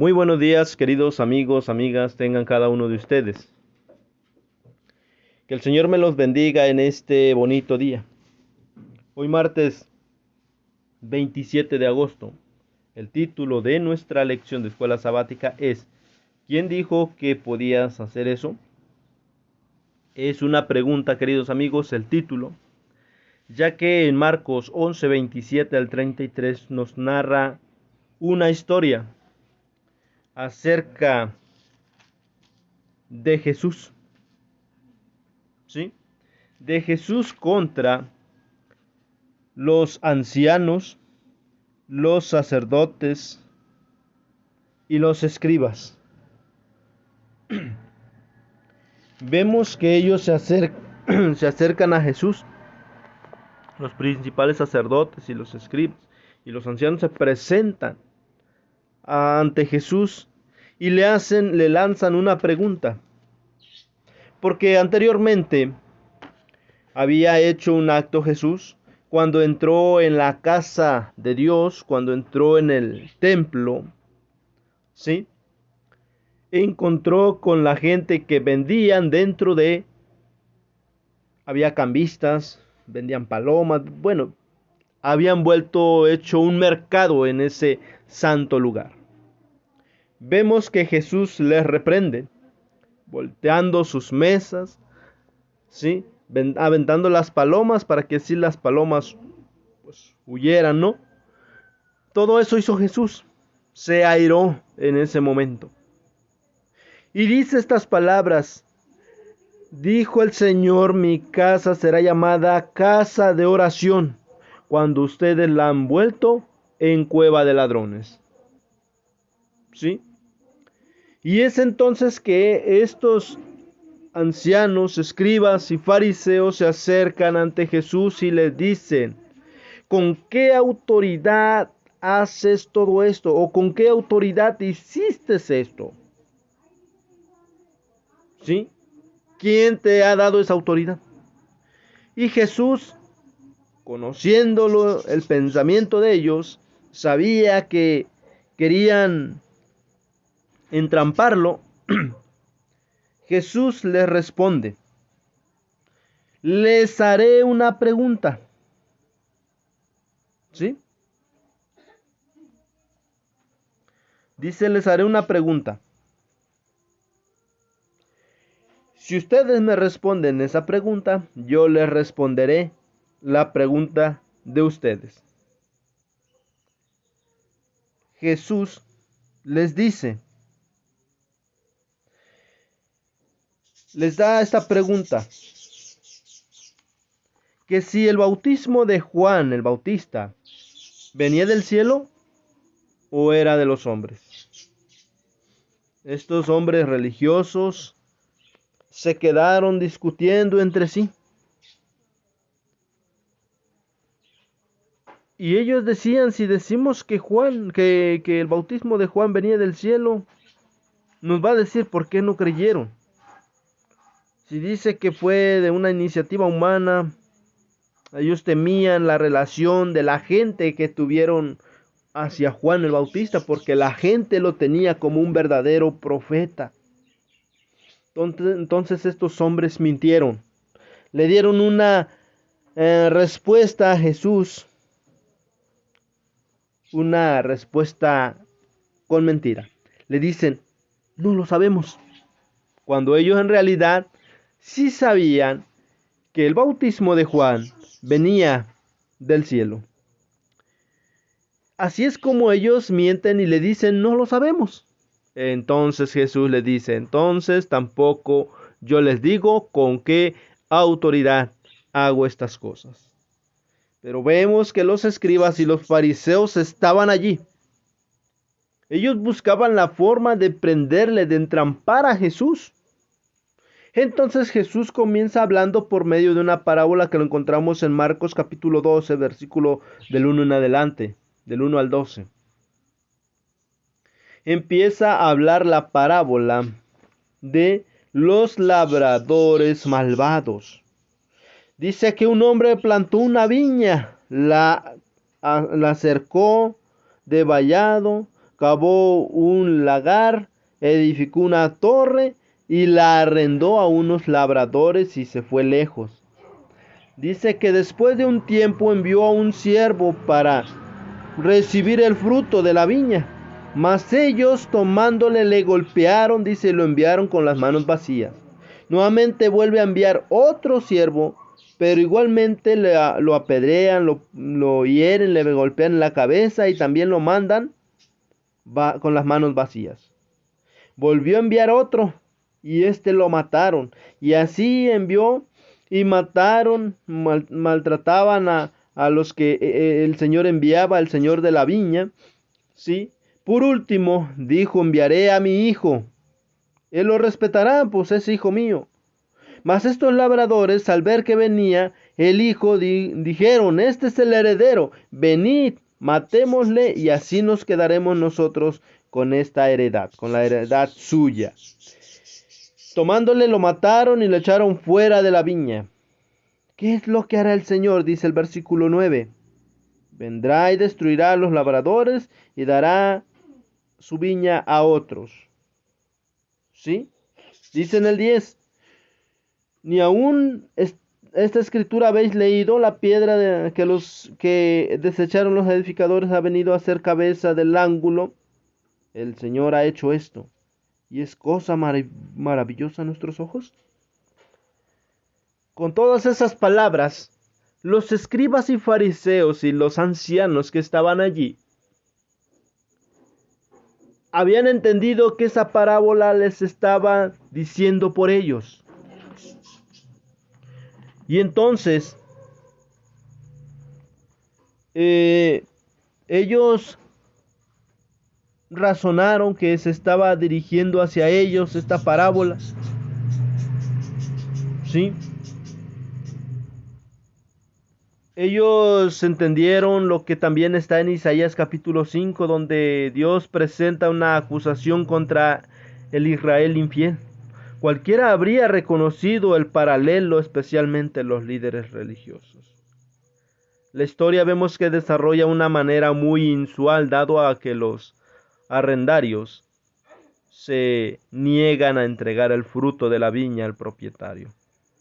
Muy buenos días, queridos amigos, amigas, tengan cada uno de ustedes. Que el Señor me los bendiga en este bonito día. Hoy martes 27 de agosto. El título de nuestra lección de escuela sabática es ¿Quién dijo que podías hacer eso? Es una pregunta, queridos amigos, el título, ya que en Marcos 11, 27 al 33 nos narra una historia acerca de Jesús, ¿sí? De Jesús contra los ancianos, los sacerdotes y los escribas. Vemos que ellos se acercan a Jesús, los principales sacerdotes y los escribas, y los ancianos se presentan ante Jesús y le lanzan una pregunta, porque anteriormente había hecho un acto Jesús cuando entró en la casa de Dios, cuando entró en el templo, ¿sí? Encontró con la gente que vendían había cambistas, vendían palomas, bueno, habían hecho un mercado en ese santo lugar. Vemos que Jesús les reprende, volteando sus mesas, ¿sí? Aventando las palomas para que así las palomas pues huyeran, ¿no? Todo eso hizo Jesús, se airó en ese momento. Y dice estas palabras: dijo el Señor, mi casa será llamada casa de oración, cuando ustedes la han vuelto en cueva de ladrones. ¿Sí? Y es entonces que estos ancianos, escribas y fariseos se acercan ante Jesús y le dicen: ¿con qué autoridad haces todo esto? ¿O con qué autoridad hiciste esto? ¿Sí? ¿Quién te ha dado esa autoridad? Y Jesús, conociéndolo, el pensamiento de ellos, sabía que querían entramparlo. Jesús les responde: les haré una pregunta. ¿Sí? Dice, les haré una pregunta. Si ustedes me responden esa pregunta, yo les responderé la pregunta de ustedes. Jesús les dice, les da esta pregunta, que si el bautismo de Juan el Bautista venía del cielo o era de los hombres. Estos hombres religiosos se quedaron discutiendo entre sí. Y ellos decían, si decimos que el bautismo de Juan venía del cielo, nos va a decir por qué no creyeron. Si dice que fue de una iniciativa humana, ellos temían la relación de la gente que tuvieron hacia Juan el Bautista, porque la gente lo tenía como un verdadero profeta. Entonces estos hombres mintieron. Le dieron una respuesta a Jesús, una respuesta con mentira. Le dicen, no lo sabemos, cuando ellos en realidad sí sabían que el bautismo de Juan venía del cielo. Así es como ellos mienten y le dicen, no lo sabemos. Entonces Jesús les dice, entonces tampoco yo les digo con qué autoridad hago estas cosas. Pero vemos que los escribas y los fariseos estaban allí. Ellos buscaban la forma de prenderle, de entrampar a Jesús. Entonces Jesús comienza hablando por medio de una parábola que lo encontramos en Marcos capítulo 12, versículo del 1 en adelante, del 1 al 12. Empieza a hablar la parábola de los labradores malvados. Dice que un hombre plantó una viña, la cercó de vallado, cavó un lagar, edificó una torre y la arrendó a unos labradores y se fue lejos. Dice que después de un tiempo envió a un siervo para recibir el fruto de la viña. Mas ellos tomándole le golpearon, dice, y lo enviaron con las manos vacías. Nuevamente vuelve a enviar otro siervo, pero igualmente lo apedrean, lo hieren, le golpean en la cabeza y también lo mandan con las manos vacías. Volvió a enviar otro y lo mataron. Y así envió y mataron, maltrataban a los que el Señor enviaba, el Señor de la viña, ¿sí? Por último, dijo, enviaré a mi hijo. Él lo respetará, pues es hijo mío. Mas estos labradores, al ver que venía el hijo, dijeron, este es el heredero, venid, matémosle y así nos quedaremos nosotros con esta heredad, con la heredad suya. Tomándole lo mataron y lo echaron fuera de la viña. ¿Qué es lo que hará el Señor? Dice el versículo 9. Vendrá y destruirá a los labradores y dará su viña a otros. ¿Sí? Dice en el 10. Ni aún esta escritura habéis leído, la piedra que los que desecharon los edificadores ha venido a ser cabeza del ángulo. El Señor ha hecho esto. ¿Y es cosa maravillosa a nuestros ojos? Con todas esas palabras, los escribas y fariseos y los ancianos que estaban allí habían entendido que esa parábola les estaba diciendo por ellos. Y entonces ellos razonaron que se estaba dirigiendo hacia ellos esta parábola. ¿Sí? Ellos entendieron lo que también está en Isaías capítulo 5, donde Dios presenta una acusación contra el Israel infiel. Cualquiera habría reconocido el paralelo, especialmente los líderes religiosos. La historia vemos que desarrolla una manera muy inusual, dado a que los arrendarios se niegan a entregar el fruto de la viña al propietario.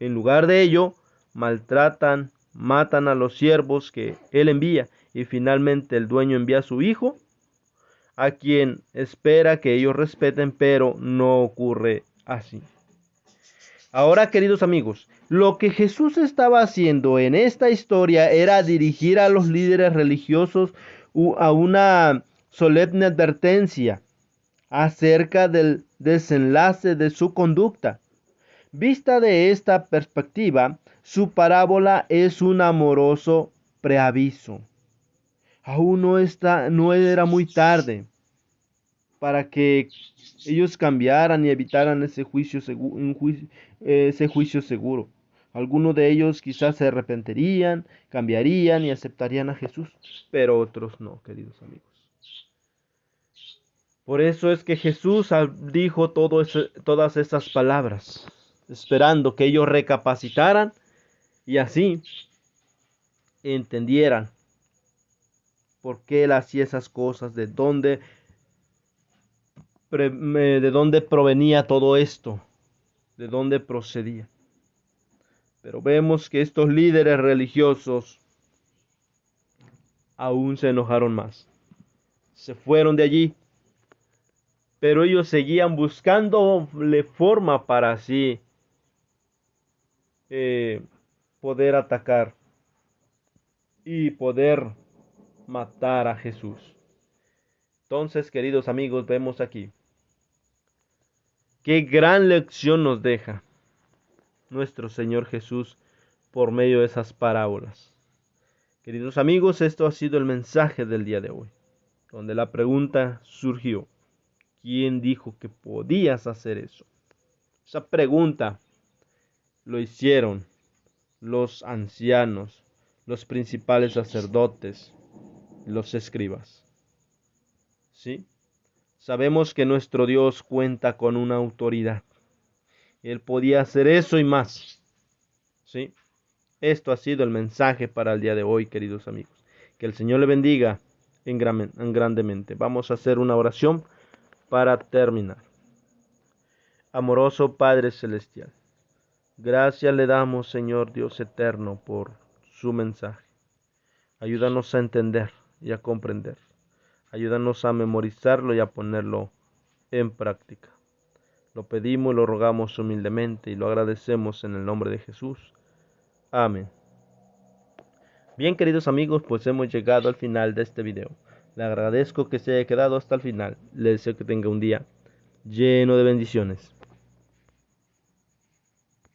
En lugar de ello, maltratan, matan a los siervos que él envía y finalmente el dueño envía a su hijo, a quien espera que ellos respeten, pero no ocurre así. Ahora, queridos amigos, lo que Jesús estaba haciendo en esta historia era dirigir a los líderes religiosos a una solemne advertencia acerca del desenlace de su conducta. Vista de esta perspectiva, su parábola es un amoroso preaviso. Aún no era muy tarde para que ellos cambiaran y evitaran ese juicio seguro. Algunos de ellos quizás se arrepentirían, cambiarían y aceptarían a Jesús, pero otros no, queridos amigos. Por eso es que Jesús dijo todas esas palabras, esperando que ellos recapacitaran y así entendieran por qué él hacía esas cosas, de dónde provenía todo esto, de dónde procedía. Pero vemos que estos líderes religiosos aún se enojaron más. Se fueron de allí, pero ellos seguían buscándole forma para así poder atacar y poder matar a Jesús. Entonces, queridos amigos, vemos aquí qué gran lección nos deja nuestro Señor Jesús por medio de esas parábolas. Queridos amigos, esto ha sido el mensaje del día de hoy, donde la pregunta surgió: ¿quién dijo que podías hacer eso? Esa pregunta lo hicieron los ancianos, los principales sacerdotes, los escribas. ¿Sí? Sabemos que nuestro Dios cuenta con una autoridad. Él podía hacer eso y más. ¿Sí? Esto ha sido el mensaje para el día de hoy, queridos amigos. Que el Señor le bendiga grandemente. Vamos a hacer una oración para terminar. Amoroso Padre Celestial, gracias le damos, Señor Dios eterno, por su mensaje. Ayúdanos a entender y a comprender. Ayúdanos a memorizarlo y a ponerlo en práctica. Lo pedimos y lo rogamos humildemente y lo agradecemos en el nombre de Jesús. Amén. Bien, queridos amigos, pues hemos llegado al final de este video. Le agradezco que se haya quedado hasta el final. Le deseo que tenga un día lleno de bendiciones.